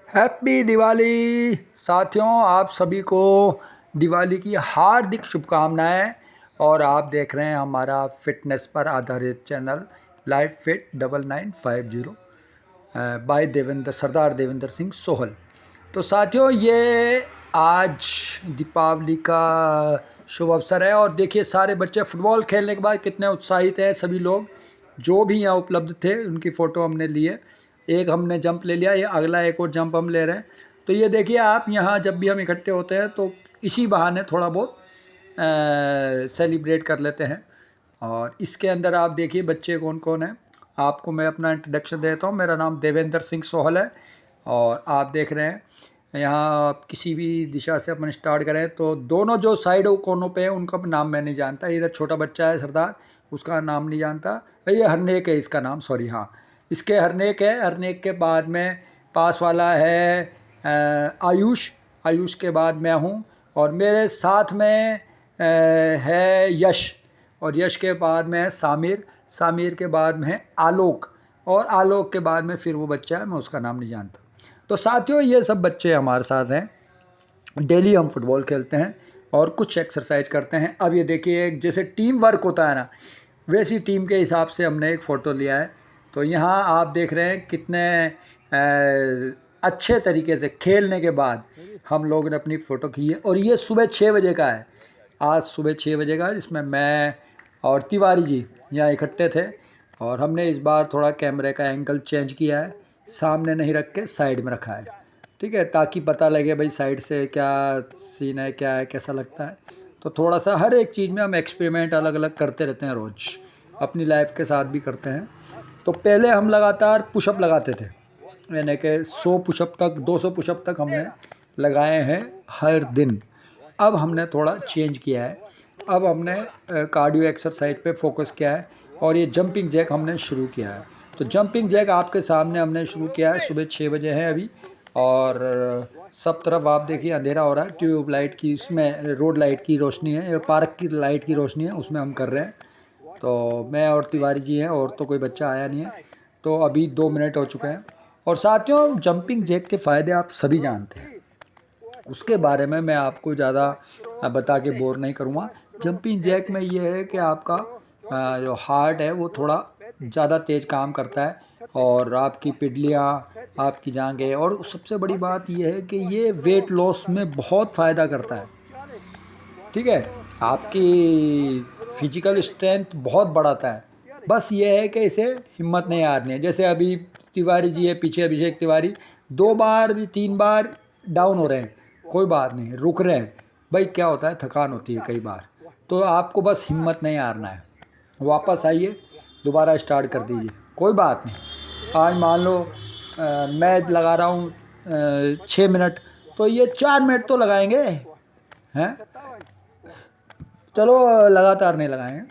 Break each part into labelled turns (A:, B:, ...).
A: Happy Diwali साथियों, आप सभी को दिवाली की हार्दिक शुभकामनाएं। और आप देख रहे हैं हमारा फिटनेस पर आधारित channel life fit 9950 by Devendra Sardar Devendra Singh Sohal. तो साथियों, ये आज दीपावली का शुभ अवसर है और देखिए सारे बच्चे फुटबॉल खेलने के बाद कितने उत्साहित हैं। सभी लोग जो भी यहाँ उपलब्ध थे उनकी फ़ोटो हमने ली है। एक हमने जंप ले लिया, ये अगला एक और जंप हम ले रहे हैं। तो ये देखिए आप, यहाँ जब भी हम इकट्ठे होते हैं तो इसी बहाने थोड़ा बहुत सेलिब्रेट कर लेते हैं। और इसके अंदर आप देखिए बच्चे कौन कौन हैं। आपको मैं अपना इंट्रोडक्शन देता हूँ। मेरा नाम देवेंद्र सिंह सोहल है और आप देख रहे हैं यहाँ आप किसी भी दिशा से अपन स्टार्ट करें तो दोनों जो साइड कोनों पे हैं उनका नाम मैं नहीं जानता। इधर छोटा बच्चा है सरदार, उसका नाम नहीं जानता। ये हरनेक है इसका नाम, सॉरी, हाँ इसके हरनेक है। हरनेक के बाद में पास वाला है आयुष। आयुष के बाद मैं हूँ और मेरे साथ में है यश। और यश के बाद में है सामिर। सामिर के बाद में है आलोक और आलोक के बाद में फिर वो बच्चा है, मैं उसका नाम नहीं जानता। तो साथियों, ये सब बच्चे हमारे साथ हैं। डेली हम फुटबॉल खेलते हैं और कुछ एक्सरसाइज करते हैं। अब ये देखिए, जैसे टीम वर्क होता है ना, वैसी टीम के हिसाब से हमने एक फ़ोटो लिया है। तो यहाँ आप देख रहे हैं कितने अच्छे तरीके से खेलने के बाद हम लोगों ने अपनी फ़ोटो की है। और ये सुबह 6 बजे का है, आज सुबह 6 बजे का, जिसमें मैं और तिवारी जी यहाँ इकट्ठे थे। और हमने इस बार थोड़ा कैमरे का एंगल चेंज किया है, सामने नहीं रख के साइड में रखा है, ठीक है, ताकि पता लगे भाई साइड से क्या सीन है, क्या है, कैसा लगता है। तो थोड़ा सा हर एक चीज़ में हम एक्सपेरिमेंट अलग अलग करते रहते हैं, रोज़ अपनी लाइफ के साथ भी करते हैं। तो पहले हम लगातार पुशअप लगाते थे, यानी कि 100 पुशअप तक, 200 पुशअप तक हमने लगाए हैं हर दिन। अब हमने थोड़ा चेंज किया है, अब हमने कार्डियो एक्सरसाइज पे फोकस किया है और ये जंपिंग जैक हमने शुरू किया है। तो जंपिंग जैक आपके सामने हमने शुरू किया है। सुबह 6 बजे है अभी और सब तरफ आप देखिए अंधेरा हो रहा है। ट्यूब लाइट की, इसमें रोड लाइट की रोशनी है, पार्क की लाइट की रोशनी है, उसमें हम कर रहे हैं। तो मैं और तिवारी जी हैं, और तो कोई बच्चा आया नहीं है। तो अभी 2 मिनट हो चुके हैं। और साथियों, जंपिंग जैक के फ़ायदे आप सभी जानते हैं, उसके बारे में मैं आपको ज़्यादा बता के बोर नहीं करूँगा। जंपिंग जैक में ये है कि आपका जो हार्ट है वो थोड़ा ज़्यादा तेज़ काम करता है और आपकी पिडलियाँ, आपकी जांघें, और सबसे बड़ी बात ये है कि ये वेट लॉस में बहुत फ़ायदा करता है, ठीक है, आपकी फिजिकल स्ट्रेंथ बहुत बढ़ाता है। बस ये है कि इसे हिम्मत नहीं हारनी है। जैसे अभी तिवारी जी है पीछे, अभिषेक तिवारी 2 बार 3 बार डाउन हो रहे हैं, कोई बात नहीं, रुक रहे हैं। भाई क्या होता है, थकान होती है कई बार, तो आपको बस हिम्मत नहीं हारना है, वापस आइए, दोबारा स्टार्ट कर दीजिए, कोई बात नहीं। आज मान लो मैं लगा रहा हूँ 6 मिनट, तो ये 4 मिनट तो लगाएंगे, हैं? चलो लगातार नहीं लगाएंगे,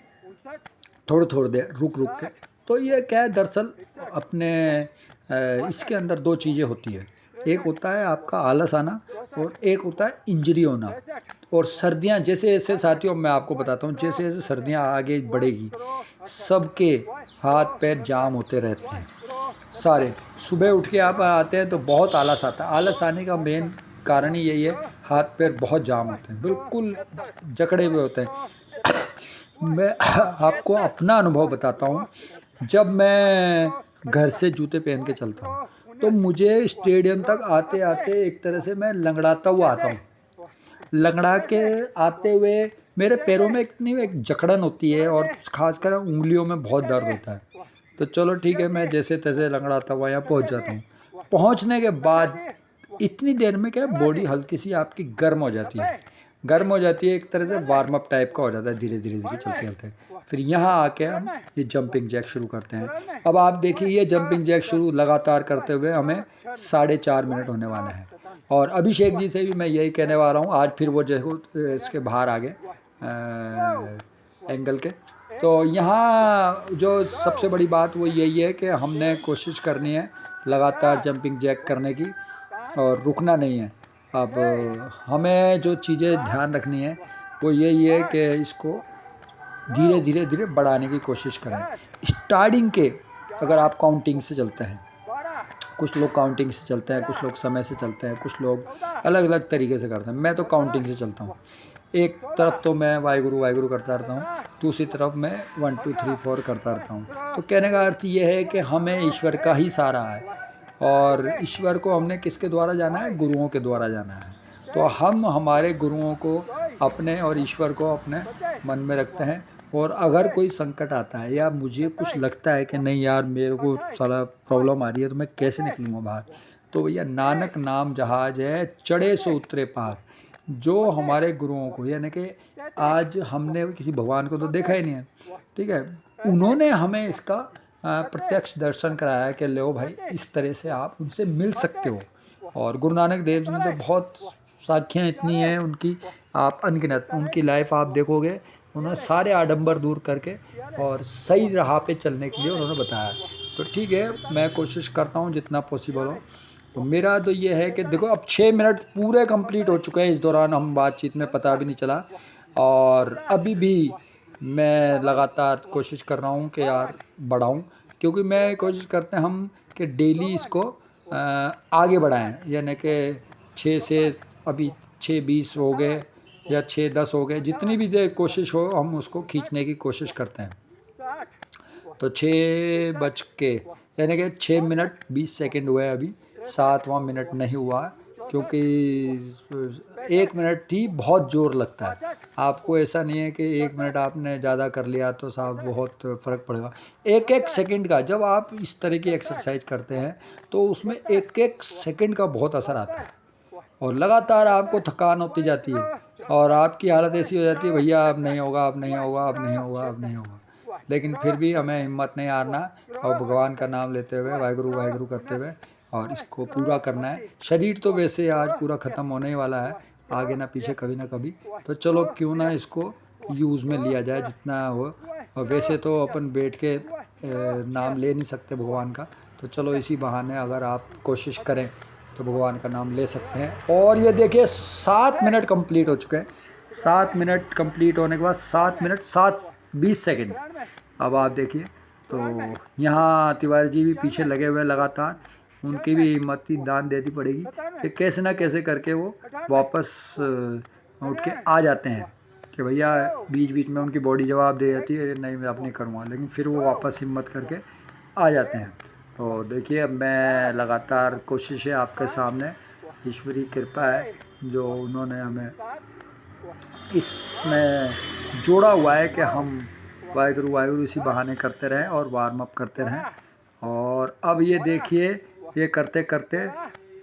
A: थोड़ी थोड़ी देर रुक रुक के। तो ये क्या है, दरअसल अपने इसके अंदर 2 चीज़ें होती है। एक होता है आपका आलस आना और एक होता है इंजरी होना। और सर्दियां जैसे जैसे, साथियों मैं आपको बताता हूँ, जैसे जैसे सर्दियां आगे बढ़ेगी, सबके हाथ पैर जाम होते रहते हैं सारे। सुबह उठ के आप आते हैं तो बहुत आलस आता है। आलस आने का मेन कारण ही यही है, हाथ पैर बहुत जाम होते हैं, बिल्कुल जकड़े हुए होते हैं। मैं आपको अपना अनुभव बताता हूँ। जब मैं घर से जूते पहन के चलता हूँ तो मुझे स्टेडियम तक आते आते एक तरह से मैं लंगड़ाता हुआ आता हूँ। लंगड़ा के आते हुए मेरे पैरों में इतनी एक जकड़न होती है और खासकर उंगलियों में बहुत दर्द होता है। तो चलो ठीक है, मैं जैसे तैसे लंगड़ाता हुआ यहाँ पहुँच जाता हूँ। पहुँचने के बाद इतनी देर में क्या, बॉडी हल्की सी आपकी गर्म हो जाती है, गर्म हो जाती है, एक तरह से वार्म अप टाइप का हो जाता है, धीरे धीरे धीरे चलते चलते। फिर यहाँ आके हम ये जंपिंग जैक शुरू करते हैं। अब आप देखिए, ये जंपिंग जैक शुरू लगातार करते हुए हमें 4.5 मिनट होने वाला है। और अभिषेक जी से भी मैं यही कहने वाला हूँ, आज फिर वो जो इसके बाहर आ गए एंगल के। तो यहाँ जो सबसे बड़ी बात वो यही है कि हमने कोशिश करनी है लगातार जंपिंग जैक करने की और रुकना नहीं है। अब हमें जो चीज़ें ध्यान रखनी है वो यही है कि इसको धीरे धीरे धीरे बढ़ाने की कोशिश करें। स्टार्टिंग के अगर आप काउंटिंग से चलते हैं कुछ लोग काउंटिंग से चलते हैं, कुछ लोग समय से चलते हैं, कुछ लोग अलग अलग तरीके से करते हैं। मैं तो काउंटिंग से चलता हूँ। एक तरफ तो मैं वाहिगुरु वाहिगुरु करता रहता हूँ, दूसरी तरफ मैं 1 2 3 4 करता रहता हूँ। तो कहने का अर्थ ये है कि हमें ईश्वर का ही सहारा है, और ईश्वर को हमने किसके द्वारा जाना है? गुरुओं के द्वारा जाना है। तो हम हमारे गुरुओं को अपने और ईश्वर को अपने मन में रखते हैं। और अगर कोई संकट आता है या मुझे कुछ लगता है कि नहीं यार मेरे को सारा प्रॉब्लम आ रही है, तो मैं कैसे निकलूँगा बाहर, तो भैया नानक नाम जहाज है, चढ़े सो उतरे पार। जो हमारे गुरुओं को, यानी कि आज हमने किसी भगवान को तो देखा ही नहीं है, ठीक है, उन्होंने हमें इसका प्रत्यक्ष दर्शन कराया कि लो भाई इस तरह से आप उनसे मिल सकते हो। और गुरु नानक देव जी ने तो बहुत साखियाँ इतनी हैं उनकी, आप अनगिनत, उनकी लाइफ आप देखोगे, उन्होंने सारे आडंबर दूर करके और सही राह पे चलने के लिए उन्होंने बताया। तो ठीक है, मैं कोशिश करता हूँ जितना पॉसिबल हो। तो मेरा तो ये है कि देखो अब 6 मिनट पूरे कंप्लीट हो चुके हैं, इस दौरान हम बातचीत में पता भी नहीं चला, और अभी भी मैं लगातार कोशिश कर रहा हूँ कि यार बढ़ाऊँ, क्योंकि मैं कोशिश करते हैं हम कि डेली इसको आगे बढ़ाएं, यानी कि 6 से अभी 6:20 हो गए या 6:10 हो गए, जितनी भी देर कोशिश हो हम उसको खींचने की कोशिश करते हैं। तो 6 बज के यानी कि 6 मिनट 20 सेकंड हुए, अभी 7वां मिनट नहीं हुआ, क्योंकि 1 मिनट ही बहुत ज़ोर लगता है। आपको ऐसा नहीं है कि 1 मिनट आपने ज़्यादा कर लिया तो साहब बहुत फ़र्क पड़ेगा। एक एक सेकंड का, जब आप इस तरह की एक्सरसाइज करते हैं तो उसमें एक एक सेकंड का बहुत असर आता है, और लगातार आपको थकान होती जाती है, और आपकी हालत ऐसी हो जाती है भैया अब नहीं होगा, अब नहीं होगा, अब नहीं होगा, अब नहीं होगा। लेकिन फिर भी हमें हिम्मत नहीं हारना, और भगवान का नाम लेते हुए वाहिगुरु वाहिगुरु करते हुए और इसको पूरा करना है। शरीर तो वैसे आज पूरा ख़त्म होने ही वाला है, आगे ना पीछे कभी ना कभी, तो चलो क्यों ना इसको यूज़ में लिया जाए जितना हो। और वैसे तो अपन बैठ के नाम ले नहीं सकते भगवान का, तो चलो इसी बहाने अगर आप कोशिश करें तो भगवान का नाम ले सकते हैं। और ये देखिए 7 मिनट कंप्लीट हो चुके हैं। 7 मिनट कंप्लीट होने के बाद 7 मिनट 20 सेकंड। अब आप देखिए, तो यहाँ तिवारी जी भी पीछे लगे हुए लगातार, उनकी भी हिम्मत की दान देनी पड़ेगी कि कैसे ना कैसे करके वो वापस उठ के आ जाते हैं, कि भैया बीच बीच में उनकी बॉडी जवाब दे जाती है नहीं मैं अब नहीं करूँगा, लेकिन फिर वो वापस हिम्मत करके आ जाते हैं। तो देखिए अब मैं लगातार कोशिश है आपके सामने, ईश्वरी कृपा है जो उन्होंने हमें इसमें जोड़ा हुआ है कि हम वाहिगुरु वाहिगुरु इसी बहाने करते रहें और वार्म अप करते रहें। और अब ये देखिए, ये करते करते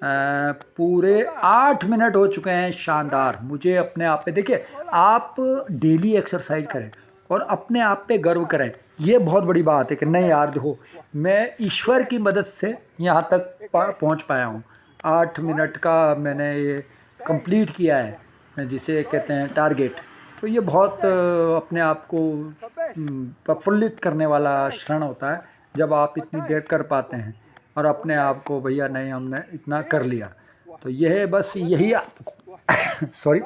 A: पूरे 8 मिनट हो चुके हैं। शानदार। मुझे अपने आप पे, देखिए आप डेली एक्सरसाइज करें और अपने आप पे गर्व करें, ये बहुत बड़ी बात है कि नहीं यार देखो मैं ईश्वर की मदद से यहाँ तक पहुँच पाया हूँ। 8 मिनट का मैंने ये कंप्लीट किया है, जिसे कहते हैं टारगेट। तो ये बहुत अपने आप को प्रफुल्लित करने वाला क्षण होता है जब आप इतनी देर कर पाते हैं और अपने आप को भैया नहीं हमने इतना कर लिया। तो यह बस यही सॉरी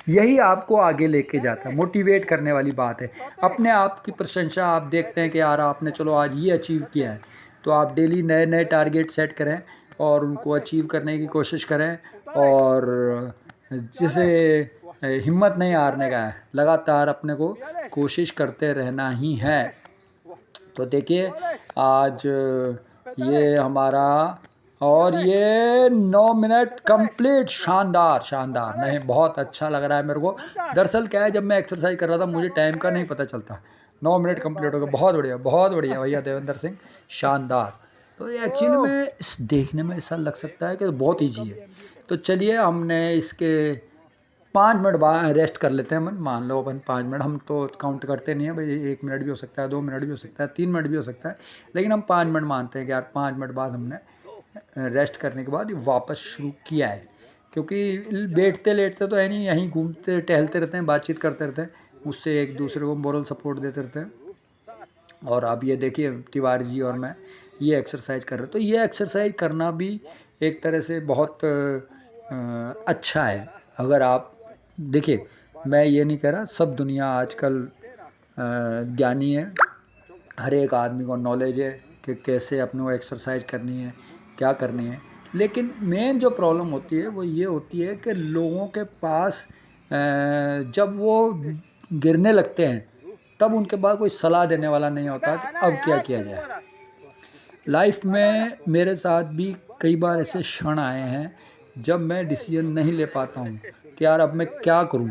A: यही आपको आगे लेके जाता है, मोटिवेट करने वाली बात है। अपने आप की प्रशंसा आप देखते हैं कि यार आपने चलो आज ये अचीव किया है, तो आप डेली नए नए टारगेट सेट करें और उनको अचीव करने की कोशिश करें। और जिसे हिम्मत नहीं हारने का है, लगातार अपने को कोशिश करते रहना ही है। तो देखिए आज ये हमारा, और ये 9 मिनट कंप्लीट। शानदार शानदार, नहीं बहुत अच्छा लग रहा है मेरे को। दरअसल क्या है, जब मैं एक्सरसाइज कर रहा था मुझे टाइम का नहीं पता चलता। 9 मिनट कंप्लीट हो गया, बहुत बढ़िया भैया देवेंद्र सिंह, शानदार। तो ये एक्चुअली में इस देखने में ऐसा लग सकता है कि बहुत ईजी है। तो चलिए हमने इसके 5 मिनट बाद रेस्ट कर लेते हैं। मान लो अपन 5 मिनट, हम तो काउंट करते नहीं है भाई, 1 मिनट भी हो सकता है, 2 मिनट भी हो सकता है, 3 मिनट भी हो सकता है, लेकिन हम 5 मिनट मानते हैं कि यार 5 मिनट बाद हमने रेस्ट करने के बाद वापस शुरू किया है। क्योंकि बैठते लेटते तो है नहीं, यहीं घूमते टहलते रहते हैं, बातचीत करते रहते हैं, उससे एक दूसरे को मोरल सपोर्ट देते रहते हैं। और अब ये देखिए तिवारी जी और मैं ये एक्सरसाइज कर रहे हैं। तो ये एक्सरसाइज करना भी एक तरह से बहुत अच्छा है। अगर आप देखिए, मैं ये नहीं कह रहा सब दुनिया आजकल ज्ञानी है, हर एक आदमी को नॉलेज है कि कैसे अपने को एक्सरसाइज करनी है, क्या करनी है। लेकिन मेन जो प्रॉब्लम होती है वो ये होती है कि लोगों के पास जब वो गिरने लगते हैं तब उनके पास कोई सलाह देने वाला नहीं होता कि अब क्या किया जाए। लाइफ में मेरे साथ भी कई बार ऐसे क्षण आए हैं जब मैं डिसीजन नहीं ले पाता हूँ कि यार अब मैं क्या करूँ।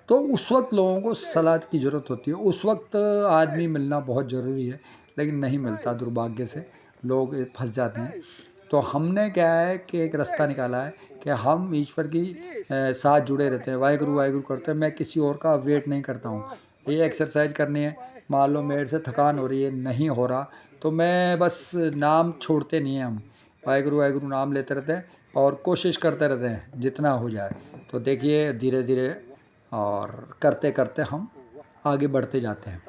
A: तो उस वक्त लोगों को सलाह की ज़रूरत होती है। उस वक्त आदमी मिलना बहुत ज़रूरी है, लेकिन नहीं मिलता, दुर्भाग्य से लोग फंस जाते हैं। तो हमने क्या है कि एक रास्ता निकाला है कि हम ईश्वर की साथ जुड़े रहते हैं, वाहिगुरु वाहिगुरु करते हैं। मैं किसी और का वेट नहीं करता हूँ। ये एक्सरसाइज करनी है, मान लो मेरे से थकान हो रही है, नहीं हो रहा, तो मैं बस नाम छोड़ते नहीं हैं हम, वाहिगुरु वाहिगुरु नाम लेते रहते हैं और कोशिश करते रहते हैं जितना हो जाए। तो देखिए धीरे धीरे और करते करते हम आगे बढ़ते जाते हैं।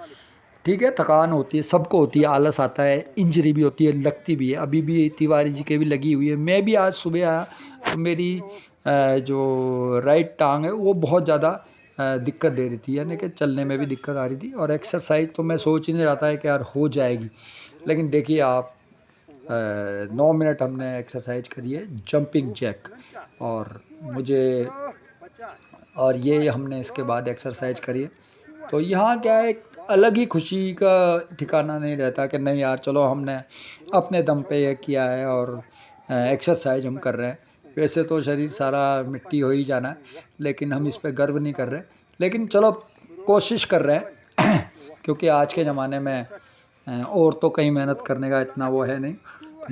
A: ठीक है, थकान होती है, सबको होती है, आलस आता है, इंजरी भी होती है, लगती भी है। अभी भी तिवारी जी के भी लगी हुई है। मैं भी आज सुबह आया तो मेरी जो राइट टांग है वो बहुत ज़्यादा दिक्कत दे रही थी, यानी कि चलने में भी दिक्कत आ रही थी। और एक्सरसाइज तो मैं सोच ही नहीं रहा था कि यार हो जाएगी, लेकिन देखिए आप 9 मिनट हमने एक्सरसाइज करी है, जंपिंग जैक। और मुझे और ये हमने इसके बाद एक्सरसाइज करी है। तो यहाँ क्या है, एक अलग ही खुशी का ठिकाना नहीं रहता कि नहीं यार चलो हमने अपने दम पे ये किया है और एक्सरसाइज हम कर रहे हैं। वैसे तो शरीर सारा मिट्टी हो ही जाना है, लेकिन हम इस पे गर्व नहीं कर रहे, लेकिन चलो कोशिश कर रहे हैं क्योंकि आज के ज़माने में और तो कहीं मेहनत करने का इतना वो है नहीं।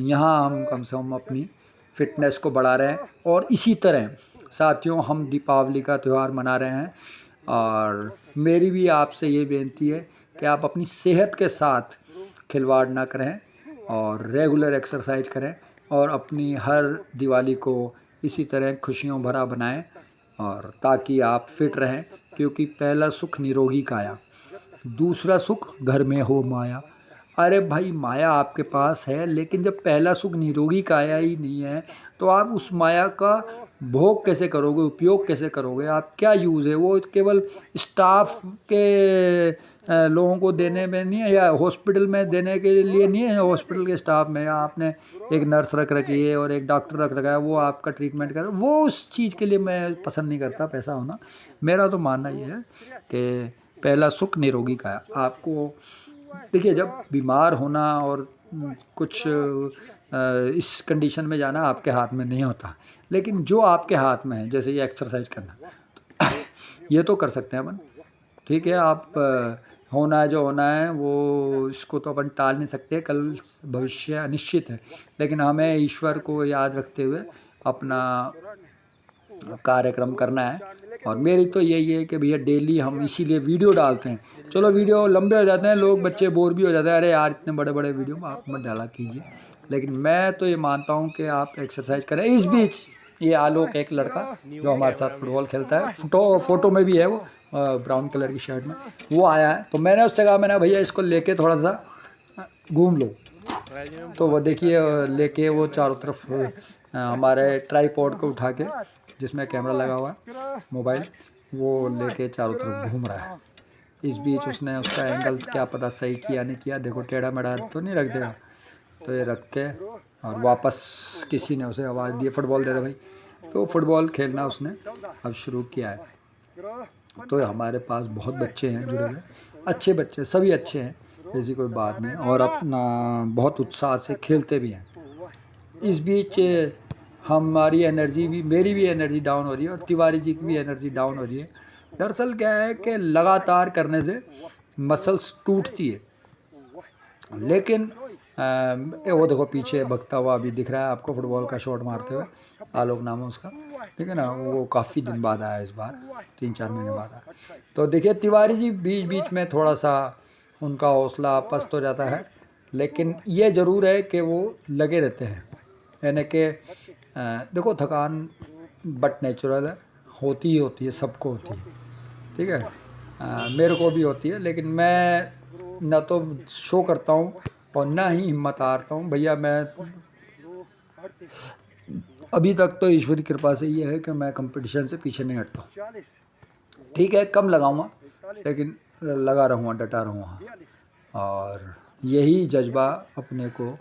A: यहाँ हम कम से कम अपनी फ़िटनेस को बढ़ा रहे हैं। और इसी तरह साथियों हम दीपावली का त्यौहार मना रहे हैं, और मेरी भी आपसे ये बेनती है कि आप अपनी सेहत के साथ खिलवाड़ ना करें और रेगुलर एक्सरसाइज करें और अपनी हर दिवाली को इसी तरह खुशियों भरा बनाएं, और ताकि आप फिट रहें। क्योंकि पहला सुख निरोगी काया, दूसरा सुख घर में हो माया। अरे भाई माया आपके पास है, लेकिन जब पहला सुख निरोगी काया ही नहीं है तो आप उस माया का भोग कैसे करोगे, उपयोग कैसे करोगे? आप क्या यूज़ है वो? केवल स्टाफ के लोगों को देने में नहीं है, या हॉस्पिटल में देने के लिए नहीं है। हॉस्पिटल के स्टाफ में आपने एक नर्स रख रखी है और एक डॉक्टर रख रखा है, वो आपका ट्रीटमेंट कर, वो उस चीज़ के लिए मैं पसंद नहीं करता पैसा होना। मेरा तो मानना ये है कि पहला सुख निरोगी काया। आपको देखिए जब बीमार होना और कुछ इस कंडीशन में जाना आपके हाथ में नहीं होता, लेकिन जो आपके हाथ में है, जैसे ये एक्सरसाइज करना, तो ये तो कर सकते हैं अपन। ठीक है, आप होना है जो होना है वो, इसको तो अपन टाल नहीं सकते, कल भविष्य अनिश्चित है, लेकिन हमें ईश्वर को याद रखते हुए अपना कार्यक्रम करना है। और मेरी तो यही है कि भैया डेली हम इसीलिए वीडियो डालते हैं। चलो वीडियो लंबे हो जाते हैं, लोग बच्चे बोर भी हो जाते हैं, अरे यार इतने बड़े बड़े वीडियो आप मत डाला कीजिए। लेकिन मैं तो ये मानता हूँ कि आप एक्सरसाइज करें। इस बीच ये आलोक एक लड़का जो हमारे साथ फुटबॉल खेलता है, फोटो में भी है वो, ब्राउन कलर की शर्ट में, वो आया है। तो मैंने उससे कहा, मैंने भैया इसको लेके थोड़ा सा घूम लो। तो वो देखिए लेके वो चारों तरफ हमारे ट्राईपॉड को उठा के, जिसमें कैमरा लगा हुआ है मोबाइल, वो लेके चारों तरफ घूम रहा है। इस बीच उसने उसका एंगल क्या पता सही किया नहीं किया, देखो टेढ़ा मेढ़ा तो नहीं रख देगा। तो ये रख के और वापस किसी ने उसे आवाज़ दी, फुटबॉल दे दे भाई। तो फुटबॉल खेलना उसने अब शुरू किया है। तो हमारे पास बहुत बच्चे हैं जुड़े हुए, अच्छे बच्चे, सभी अच्छे हैं, ऐसी कोई बात नहीं, और अपना बहुत उत्साह से खेलते भी हैं। इस बीच हमारी एनर्जी भी, मेरी भी एनर्जी डाउन हो रही है और तिवारी जी की भी एनर्जी डाउन हो रही है। दरअसल क्या है कि लगातार करने से मसल्स टूटती है, लेकिन वो देखो पीछे भगता हुआ अभी दिख रहा है आपको, फुटबॉल का शॉट मारते हुए, आलोक नाम है उसका, ठीक है ना। वो काफ़ी दिन बाद आया, इस बार 3-4 महीने बाद आया। तो देखिए तिवारी जी बीच बीच में थोड़ा सा उनका हौसला पस्त हो जाता है, लेकिन ये ज़रूर है कि वो लगे रहते हैं। यानी कि देखो थकान बट नेचुरल है, होती ही होती है, सबको होती है, ठीक है, मेरे को भी होती है। लेकिन मैं ना तो शो करता हूँ और ना ही हिम्मत हारता हूँ। भैया मैं अभी तक तो ईश्वरी कृपा से ये है कि मैं कंपटीशन से पीछे नहीं हटता हूँ। ठीक है, कम लगाऊंगा लेकिन लगा रहूँगा, डटा रहूँगा, और यही जज्बा अपने को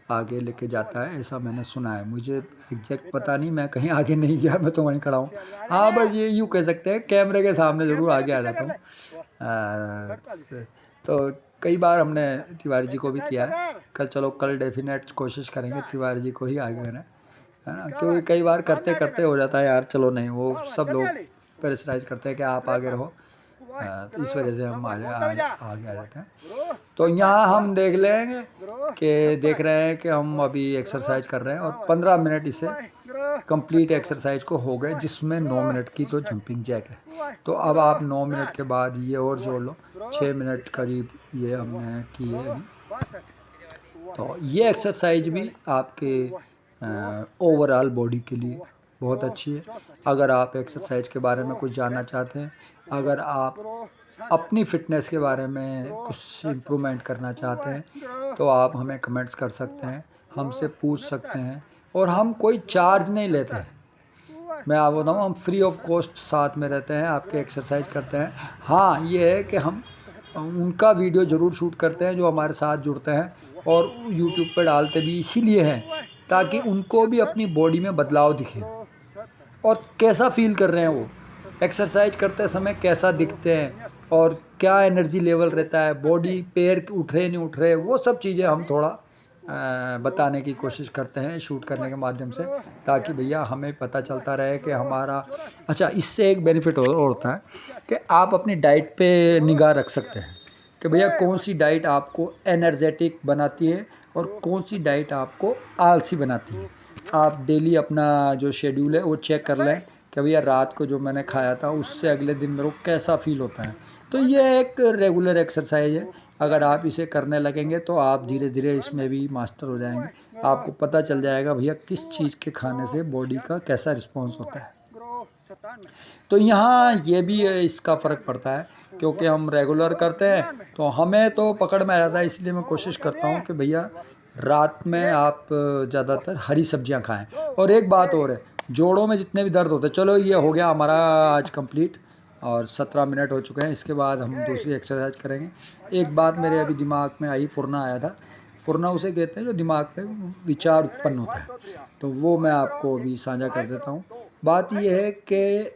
A: आगे लेके जाता है, ऐसा मैंने सुना है। मुझे एग्जैक्ट पता नहीं, मैं कहीं आगे नहीं गया, मैं तो वहीं खड़ा हूँ। हाँ, बस ये यूँ कह सकते हैं कैमरे के सामने ज़रूर आगे आ जाता हूँ। तो कई बार हमने तिवारी जी को भी किया है। कल डेफिनेट कोशिश करेंगे तिवारी जी को ही आगे करना, है ना, क्योंकि कई बार करते करते हो जाता है यार, चलो नहीं, वो सब लोग प्रेशराइज करते हैं कि आप आगे रहो, तो इस वजह से हम आगे आ जाते हैं। तो यहाँ हम देख रहे हैं कि हम अभी एक्सरसाइज कर रहे हैं और 15 मिनट इसे कंप्लीट एक्सरसाइज को हो गए, जिसमें 9 मिनट की तो जंपिंग जैक है। तो अब आप 9 मिनट के बाद ये और जोड़ लो, 6 मिनट करीब ये हमने की है अभी। तो ये एक्सरसाइज भी आपके ओवरऑल बॉडी के लिए बहुत अच्छी है। अगर आप एक्सरसाइज के बारे में कुछ जानना चाहते हैं, अगर आप अपनी फ़िटनेस के बारे में कुछ इम्प्रूवमेंट करना चाहते हैं, तो आप हमें कमेंट्स कर सकते हैं, हमसे पूछ सकते हैं, और हम कोई चार्ज नहीं लेते हैं। मैं आपको बताऊँ, हम फ्री ऑफ कॉस्ट साथ में रहते हैं, आपके एक्सरसाइज करते हैं। हाँ, ये है कि हम उनका वीडियो ज़रूर शूट करते हैं जो हमारे साथ जुड़ते हैं, और यूट्यूब पर डालते भी इसीलिए हैं ताकि उनको भी अपनी बॉडी में बदलाव दिखे और कैसा फील कर रहे हैं वो एक्सरसाइज करते समय, कैसा दिखते हैं और क्या एनर्जी लेवल रहता है, बॉडी पैर उठ रहे नहीं उठ रहे, वो सब चीज़ें हम थोड़ा बताने की कोशिश करते हैं शूट करने के माध्यम से, ताकि भैया हमें पता चलता रहे कि हमारा। अच्छा, इससे एक बेनिफिट और होता है कि आप अपनी डाइट पे निगाह रख सकते हैं कि भैया कौन सी डाइट आपको एनर्जेटिक बनाती है और कौन सी डाइट आपको आलसी बनाती है। आप डेली अपना जो शेड्यूल है वो चेक कर लें कि भैया रात को जो मैंने खाया था उससे अगले दिन मेरे को कैसा फील होता है। तो ये एक रेगुलर एक्सरसाइज है, अगर आप इसे करने लगेंगे तो आप धीरे धीरे इसमें भी मास्टर हो जाएंगे। आपको पता चल जाएगा भैया किस चीज़ के खाने से बॉडी का कैसा रिस्पॉन्स होता है। तो यहाँ ये भी इसका फ़र्क पड़ता है, क्योंकि हम रेगुलर करते हैं तो हमें तो पकड़ में आ जाता है। इसलिए मैं कोशिश करता हूँ कि भैया रात में आप ज़्यादातर हरी सब्जियाँ खाएं। और एक बात और है, जोड़ों में जितने भी दर्द होते हैं, चलो ये हो गया हमारा आज कंप्लीट और 17 मिनट हो चुके हैं। इसके बाद हम दूसरी एक्सरसाइज करेंगे। एक बात मेरे अभी दिमाग में आई, फुरना आया था। फुरना उसे कहते हैं जो दिमाग में विचार उत्पन्न होता है, तो वो मैं आपको अभी साझा कर देता हूँ। बात यह है कि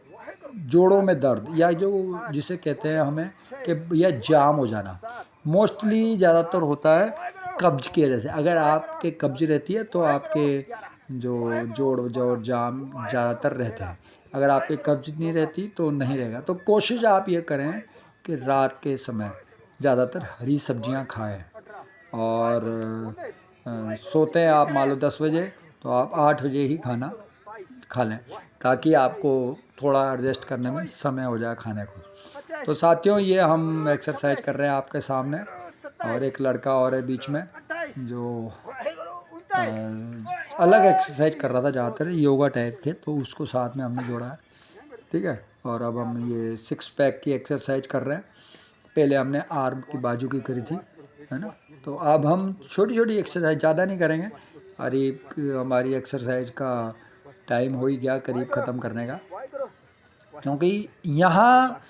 A: जोड़ों में दर्द, या जो जिसे कहते हैं हमें कि भैया जाम हो जाना, मोस्टली ज़्यादातर होता है कब्ज की वजह से। अगर आपके कब्ज रहती है तो आपके जो जोड़ जाम ज़्यादातर रहते हैं। अगर आपके कब्ज नहीं रहती तो नहीं रहेगा। तो कोशिश आप ये करें कि रात के समय ज़्यादातर हरी सब्जियां खाएं, और सोते हैं आप मान लो 10 बजे, तो आप 8 बजे ही खाना खा लें, ताकि आपको थोड़ा एडजस्ट करने में समय हो जाए खाने को। तो साथियों, ये हम एक्सरसाइज कर रहे हैं आपके सामने, और एक लड़का और है बीच में जो अलग एक्सरसाइज कर रहा था, ज़्यादातर योगा टाइप के, तो उसको साथ में हमने जोड़ा है। ठीक है, और अब हम ये 6 पैक की एक्सरसाइज कर रहे हैं। पहले हमने आर्म की बाजू की करी थी, है ना, तो अब हम छोटी छोटी एक्सरसाइज, ज़्यादा नहीं करेंगे। करीब हमारी एक्सरसाइज का टाइम हो ही गया करीब ख़त्म करने का, क्योंकि यहाँ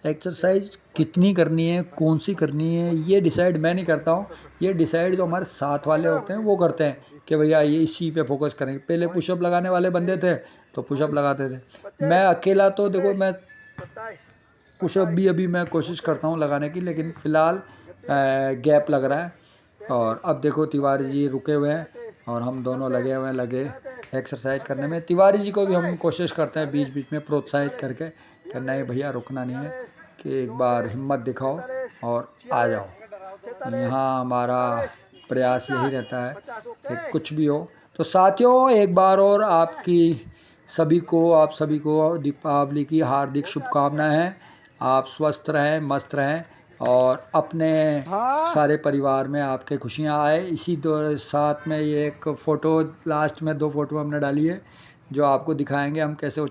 A: एक्सरसाइज कितनी करनी है, कौन सी करनी है, ये डिसाइड मैं नहीं करता हूँ। ये डिसाइड जो हमारे साथ वाले होते हैं वो करते हैं कि भैया ये इसी पे फोकस करेंगे। पहले पुशअप लगाने वाले बंदे थे तो पुशअप लगाते थे। मैं अकेला तो देखो, मैं पुशअप भी अभी मैं कोशिश करता हूँ लगाने की, लेकिन फ़िलहाल गैप लग रहा है। और अब देखो तिवारी जी रुके हुए हैं और हम दोनों लगे एक्सरसाइज करने में। तिवारी जी को भी हम कोशिश करते हैं बीच बीच में प्रोत्साहित करके कि नहीं भैया रुकना नहीं है, कि एक बार हिम्मत दिखाओ और आ जाओ। यहाँ हमारा प्रयास यही रहता है कि कुछ भी हो। तो साथियों, एक बार और आप सभी को दीपावली की हार्दिक शुभकामनाएं हैं। आप स्वस्थ रहें, मस्त रहें, और अपने सारे परिवार में आपके खुशियाँ आए। इसी साथ में ये एक फ़ोटो, लास्ट में 2 फ़ोटो हमने डाली है जो आपको दिखाएंगे हम कैसे